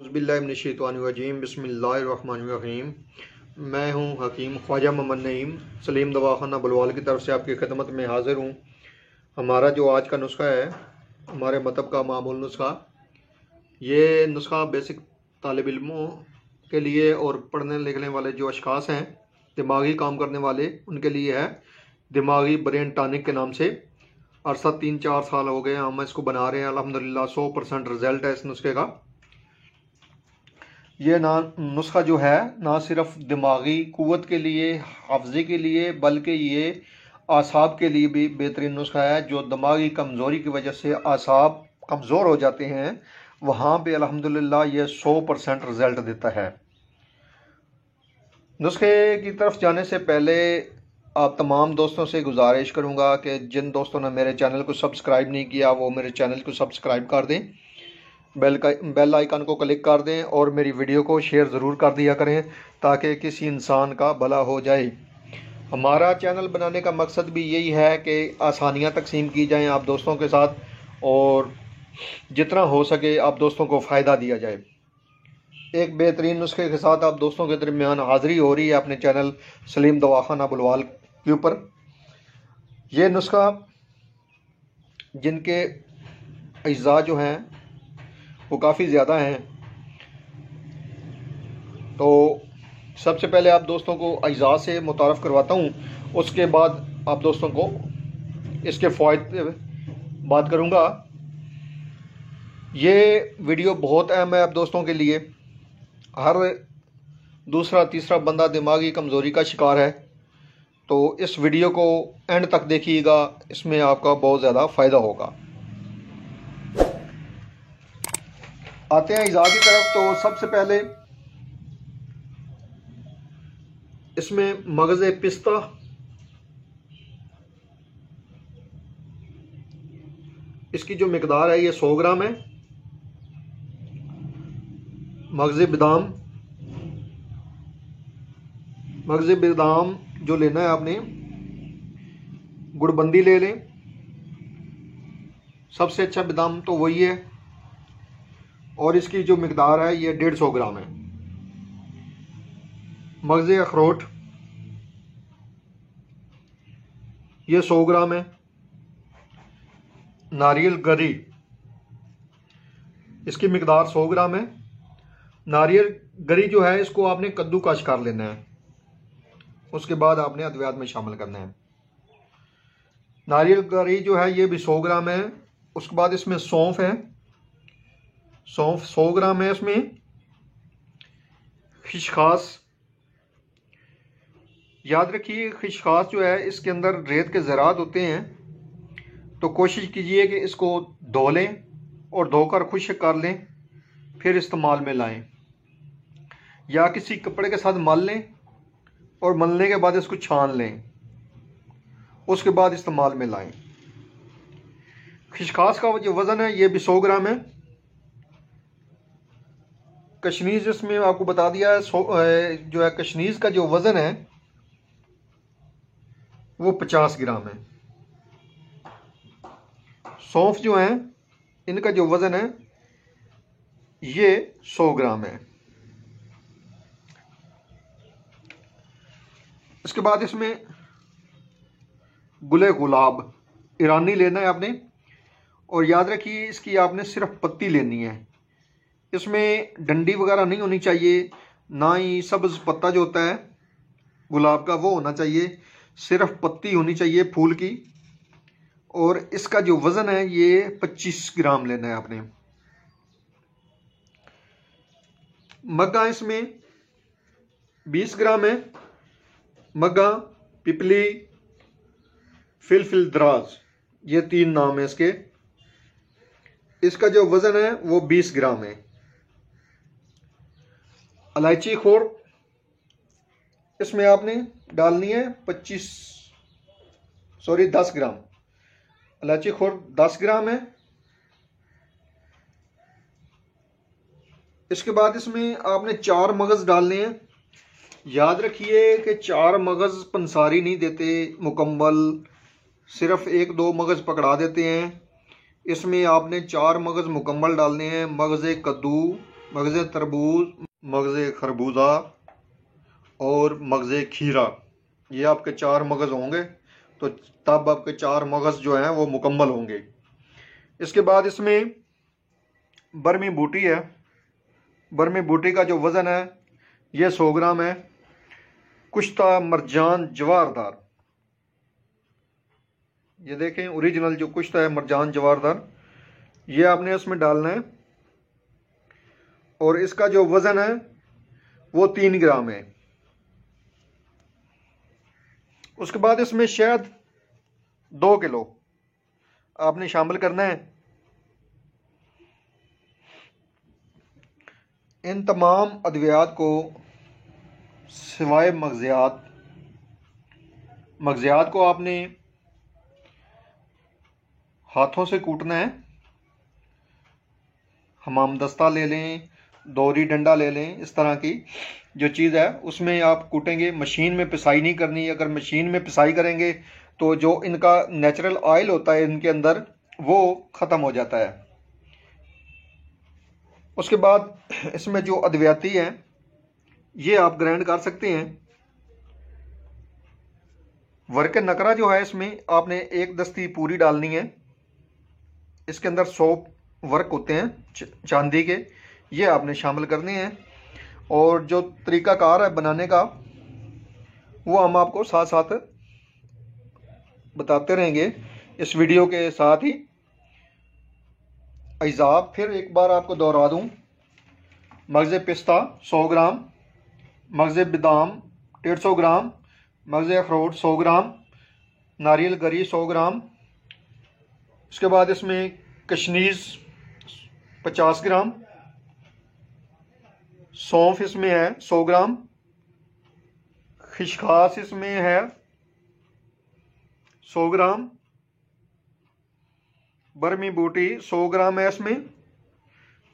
बिस्मिल्लाहिर्रहमानिर्रहीम बिस्मिल्लाहिर्रहमानिर्रहीम। मैं हूं हकीम ख्वाजा मोहम्मद नईम सलीम दवाखाना बुलवाल की तरफ से आपकी खिदमत में हाज़िर हूं। हमारा जो आज का नुस्खा है, हमारे मतलब का मामूल नुस्खा, ये नुस्खा बेसिक तालिब इल्मों के लिए और पढ़ने लिखने वाले जो अशखास हैं, दिमागी काम करने वाले, उनके लिए है। दिमागी ब्रेन टॉनिक के नाम से अरसा 3-4 साल हो गए हम इसको बना रहे हैं। अल्हम्दुलिल्लाह 100% रिज़ल्ट है इस नुस्खे का। ये नुस्खा जो है ना सिर्फ दिमागी क़ुव्वत के लिए, हाफ़्ज़े के लिए, बल्कि ये आसाब के लिए भी बेहतरीन नुस्खा है। जो दिमागी कमज़ोरी की वजह से आसाब कमज़ोर हो जाते हैं, वहाँ पे अल्हम्दुलिल्लाह ये 100% रिज़ल्ट देता है। नुस्खे की तरफ जाने से पहले आप तमाम दोस्तों से गुजारिश करूँगा कि जिन दोस्तों ने मेरे चैनल को सब्सक्राइब नहीं किया, वो मेरे चैनल को सब्सक्राइब कर दें, बेल आइकन को क्लिक कर दें और मेरी वीडियो को शेयर ज़रूर कर दिया करें ताकि किसी इंसान का भला हो जाए। हमारा चैनल बनाने का मकसद भी यही है कि आसानियाँ तकसीम की जाएं आप दोस्तों के साथ, और जितना हो सके आप दोस्तों को फ़ायदा दिया जाए। एक बेहतरीन नुस्खे के साथ आप दोस्तों के दरमियान हाज़िरी हो रही है अपने चैनल सलीम दवाखाना बुलवाल के ऊपर। ये नुस्खा जिनके अज्जा जो हैं वो काफ़ी ज़्यादा हैं, तो सबसे पहले आप दोस्तों को अज्जा से मुतारफ़ करवाता हूँ, उसके बाद आप दोस्तों को इसके फ़ायदे बात करूँगा। ये वीडियो बहुत अहम है आप दोस्तों के लिए। हर दूसरा तीसरा बंदा दिमागी कमज़ोरी का शिकार है, तो इस वीडियो को एंड तक देखिएगा, इसमें आपका बहुत ज़्यादा फ़ायदा होगा। आते हैं इज़ा की तरफ। तो सबसे पहले इसमें मगज़े पिस्ता, इसकी जो मिकदार है ये 100 ग्राम है। मगज़े बादाम जो लेना है आपने, गुड़बंदी ले लें, सबसे अच्छा बादाम तो वही है, और इसकी जो मिकदार है ये 150 ग्राम है। मगज़े अखरोट ये 100 ग्राम है। नारियल गरी, इसकी मिकदार 100 ग्राम है। नारियल गरी जो है इसको आपने कद्दूकस कर लेना है, उसके बाद आपने अद्वियात में शामिल करना है। नारियल गरी जो है ये भी 100 ग्राम है। उसके बाद इसमें सौंफ है, सौंफ 100 ग्राम है। इसमें खिशखास, याद रखिए खिशखास जो है इसके अंदर रेत के ज़रात होते हैं, तो कोशिश कीजिए कि इसको धो लें और धोकर खुश्क कर लें, फिर इस्तेमाल में लाएं, या किसी कपड़े के साथ मल लें और मलने के बाद इसको छान लें, उसके बाद इस्तेमाल में लाएं। खिशखास का जो वज़न है ये भी 100 ग्राम है। कशनीज़ इसमें आपको बता दिया है, जो है कशनीज़ का जो वज़न है वो 50 ग्राम है। सौंफ जो है इनका जो वज़न है ये 100 ग्राम है। इसके बाद इसमें गुले गुलाब ईरानी लेना है आपने, और याद रखिए इसकी आपने सिर्फ पत्ती लेनी है। इसमें डंडी वगैरह नहीं होनी चाहिए, ना ही सब्ज़ पत्ता जो होता है गुलाब का वो होना चाहिए, सिर्फ पत्ती होनी चाहिए फूल की। और इसका जो वज़न है ये 25 ग्राम लेना है आपने। मग्गा इसमें 20 ग्राम है। मग्गा, पिपली, फिलफिल दराज, ये 3 नाम है इसके। इसका जो वज़न है वो 20 ग्राम है। इलायची खोर इसमें आपने डालनी है 10 ग्राम। इलायची खोर 10 ग्राम है। इसके बाद इसमें आपने 4 मगज़ डालने हैं। याद रखिए कि 4 मगज़ पंसारी नहीं देते मुकम्मल, सिर्फ 1-2 मगज़ पकड़ा देते हैं। इसमें आपने 4 मगज़ मुकम्मल डालने हैं। मगज़े कद्दू, मगज़ तरबूज, मगज़ खरबूजा और मगज़ खीरा, ये आपके 4 मगज़ होंगे। तो तब आपके 4 मगज़ जो हैं वो मुकम्मल होंगे। इसके बाद इसमें बरमी बूटी है। बरमी बूटी का जो वज़न है ये 100 ग्राम है। कुश्ता मरजान जवारदार, ये देखें ओरिजिनल जो कुश्ता है मरजान जवारदार, ये आपने उसमें डालना है। और इसका जो वज़न है वो 3 ग्राम है। उसके बाद इसमें शहद 2 किलो आपने शामिल करना है। इन तमाम अद्वियात को सिवाय मगज़ियात को आपने हाथों से कूटना है। हमाम दस्ता ले लें, दोरी डंडा ले लें, इस तरह की जो चीज़ है उसमें आप कूटेंगे। मशीन में पिसाई नहीं करनी। अगर मशीन में पिसाई करेंगे तो जो इनका नेचुरल ऑयल होता है इनके अंदर वो ख़त्म हो जाता है। उसके बाद इसमें जो अद्वियाती हैं ये आप ग्राइंड कर सकते हैं। वर्क नकरा जो है इसमें आपने 1 दस्ती पूरी डालनी है। इसके अंदर 100 वर्क होते हैं चांदी के, ये आपने शामिल करने हैं। और जो तरीक़ाकार है बनाने का वो हम आपको साथ साथ बताते रहेंगे इस वीडियो के साथ ही। अज़ा फिर एक बार आपको दोहरा दूं। मगज़ पिस्ता 100 ग्राम, मगज़ बादाम 150 ग्राम, मगज़ अखरोट 100 ग्राम, नारियल गरी 100 ग्राम। उसके बाद इसमें कशनीज़ 50 ग्राम, सौंफ इसमें है 100 ग्राम, खिशखास इसमें है 100 ग्राम, बरमी बूटी 100 ग्राम है इसमें।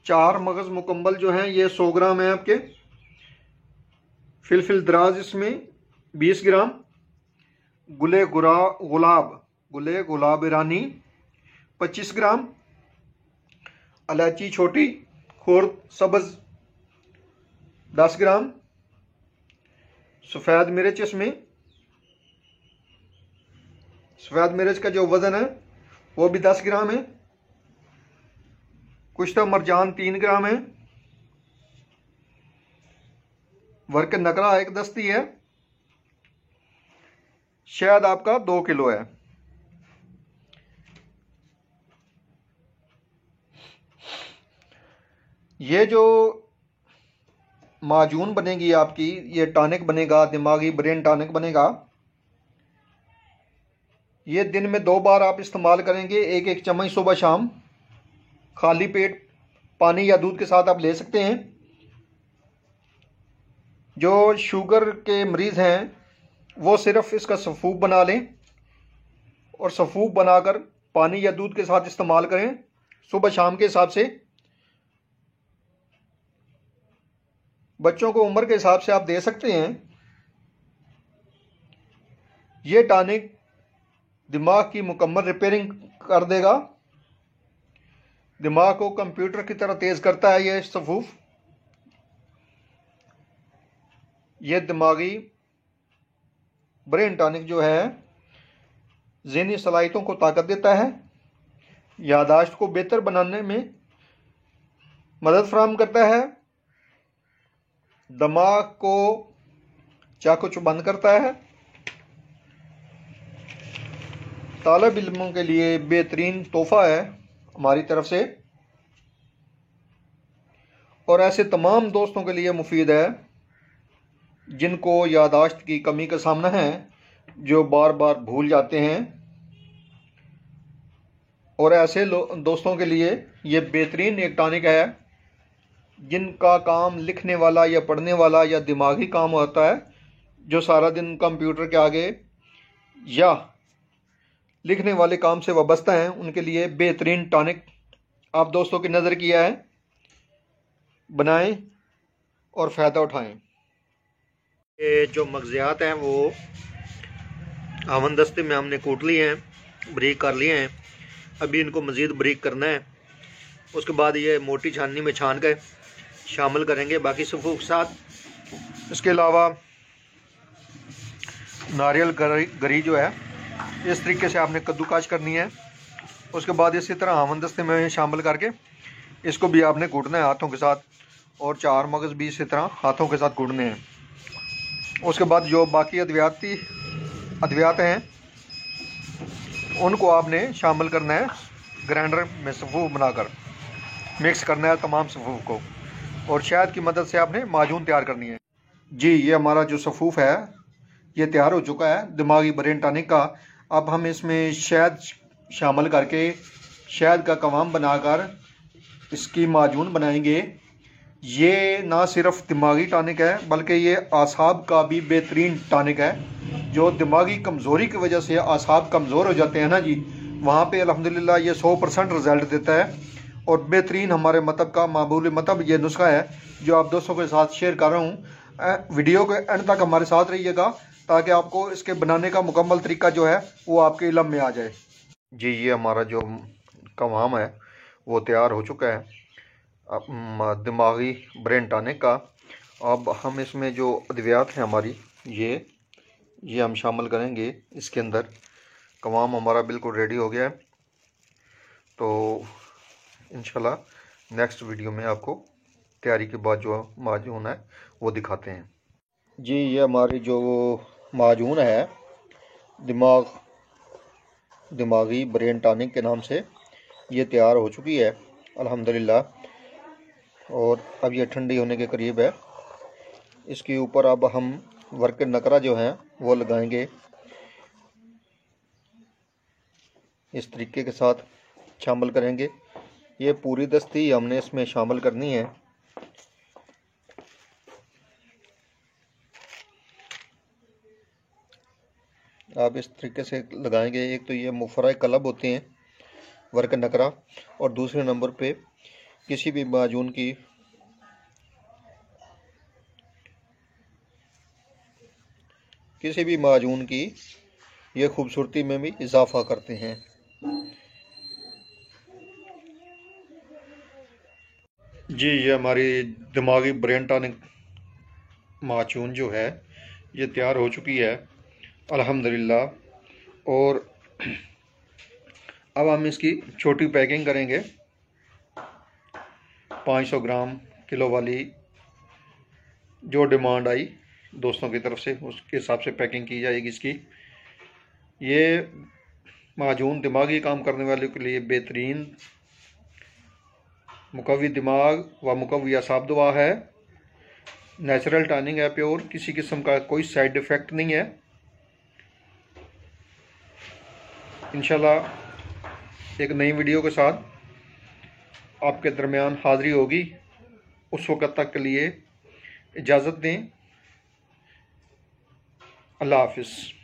4 मगज़ मुकम्मल जो हैं ये 100 ग्राम है आपके। फिलफिल दराज इसमें 20 ग्राम, गुले गुलाब ईरानी 25 ग्राम, इलायची छोटी खुर्द सब्ज़ 10 ग्राम, सफ़ेद मिर्च इसमें, सफ़ेद मिर्च का जो वज़न है वो भी 10 ग्राम है। कुश्ता मरजान 3 ग्राम है। वर्क नकरा 1 दस्ती है। शहद आपका 2 किलो है। ये जो माजून बनेगी आपकी, ये टॉनिक बनेगा, दिमागी ब्रेन टॉनिक बनेगा। ये दिन में 2 बार आप इस्तेमाल करेंगे। 1-1 चम्मच सुबह शाम खाली पेट पानी या दूध के साथ आप ले सकते हैं। जो शुगर के मरीज़ हैं वो सिर्फ इसका सफ़ूब बना लें और सफ़ूब बनाकर पानी या दूध के साथ इस्तेमाल करें सुबह शाम के हिसाब से। बच्चों को उम्र के हिसाब से आप दे सकते हैं। ये टॉनिक दिमाग की मुकम्मल रिपेयरिंग कर देगा। दिमाग को कंप्यूटर की तरह तेज़ करता है ये सफ़ूफ। ये दिमागी ब्रेन टॉनिक जो है ज़हनी सलाहियतों को ताकत देता है, यादाश्त को बेहतर बनाने में मदद फराहम करता है, दिमाग को चाकू चुबंद करता है। तालिब इल्मों के लिए बेहतरीन तोहफ़ा है हमारी तरफ से और ऐसे तमाम दोस्तों के लिए मुफीद है जिनको यादाश्त की कमी का सामना है, जो बार बार भूल जाते हैं। और ऐसे दोस्तों के लिए ये बेहतरीन एक टॉनिक है जिनका काम लिखने वाला या पढ़ने वाला या दिमागी काम होता है, जो सारा दिन कंप्यूटर के आगे या लिखने वाले काम से वाबस्ता हैं, उनके लिए बेहतरीन टॉनिक आप दोस्तों की नज़र किया है। बनाएं और फ़ायदा उठाएं। ये जो मगज़ियात हैं वो आवन दस्ते में हमने कूट लिए हैं, बारीक कर लिए हैं। अभी इनको मज़ीद बारीक करना है। उसके बाद ये मोटी छाननी में छान कर शामिल करेंगे बाकी सफ़ूफ के साथ। इसके अलावा नारियल गरी जो है इस तरीके से आपने कद्दूकाश करनी है। उसके बाद इसी तरह आमन दस्ते में शामिल करके इसको भी आपने कूटना है हाथों के साथ, और 4 मगज़ भी इसी तरह हाथों के साथ कूटने हैं। उसके बाद जो बाकी अद्वियात हैं उनको आपने शामिल करना है ग्राइंडर में सफ़ूफ बनाकर, मिक्स करना है तमाम सफ़ूफ को, और शहद की मदद से आपने माजून तैयार करनी है। जी ये हमारा जो सफ़ूफ है ये तैयार हो चुका है दिमागी ब्रेन टॉनिक का। अब हम इसमें शहद शामिल करके शहद का कवाम बनाकर इसकी माजून बनाएंगे। ये ना सिर्फ दिमागी टॉनिक है बल्कि ये आसाब का भी बेहतरीन टॉनिक है। जो दिमागी कमज़ोरी की वजह से आसाब कमज़ोर हो जाते हैं ना जी, वहाँ पे अल्हम्दुलिल्लाह ये 100% रिज़ल्ट देता है, और बेहतरीन हमारे मतलब का मामूली मतलब ये नुस्खा है जो आप दोस्तों के साथ शेयर कर रहा हूँ। वीडियो के एंड तक हमारे साथ रहिएगा ताकि आपको इसके बनाने का मुकम्मल तरीका जो है वो आपके इल्म में आ जाए। जी ये हमारा जो कवाम है वो तैयार हो चुका है दिमागी ब्रेन टॉनिक का। अब हम इसमें जो अद्वियात हैं हमारी ये हम शामिल करेंगे इसके अंदर। कवाम हमारा बिल्कुल रेडी हो गया है, तो इंशाल्लाह नेक्स्ट वीडियो में आपको तैयारी के बाद जो माजून है वो दिखाते हैं। जी ये हमारी जो माजून है दिमागी ब्रेन टॉनिक के नाम से ये तैयार हो चुकी है अल्हम्दुलिल्लाह, और अब ये ठंडी होने के करीब है। इसके ऊपर अब हम वर्क नकरा जो हैं वो लगाएंगे इस तरीके के साथ शामिल करेंगे। ये पूरी दस्ती हमने इसमें शामिल करनी है। आप इस तरीके से लगाएंगे। एक तो ये मुफर्रह कलब होते हैं वर्क नकरा, और दूसरे नंबर पे किसी भी माजून की ये खूबसूरती में भी इजाफा करते हैं। जी ये हमारी दिमागी ब्रेन टॉनिक माजून जो है ये तैयार हो चुकी है अल्हम्दुलिल्लाह, और अब हम इसकी छोटी पैकिंग करेंगे। 500 ग्राम किलो वाली जो डिमांड आई दोस्तों की तरफ से उसके हिसाब से पैकिंग की जाएगी इसकी। ये माजून दिमागी काम करने वाले के लिए बेहतरीन मुकव्वी दिमाग व मुकव्वी असाब दवा है। नेचुरल टॉनिक है, प्योर, किसी किस्म का कोई साइड इफ़ेक्ट नहीं है। इंशाल्लाह एक नई वीडियो के साथ आपके दरमियान हाज़िरी होगी। उस वक़्त तक के लिए इजाज़त दें। अल्लाह हाफ़िज़।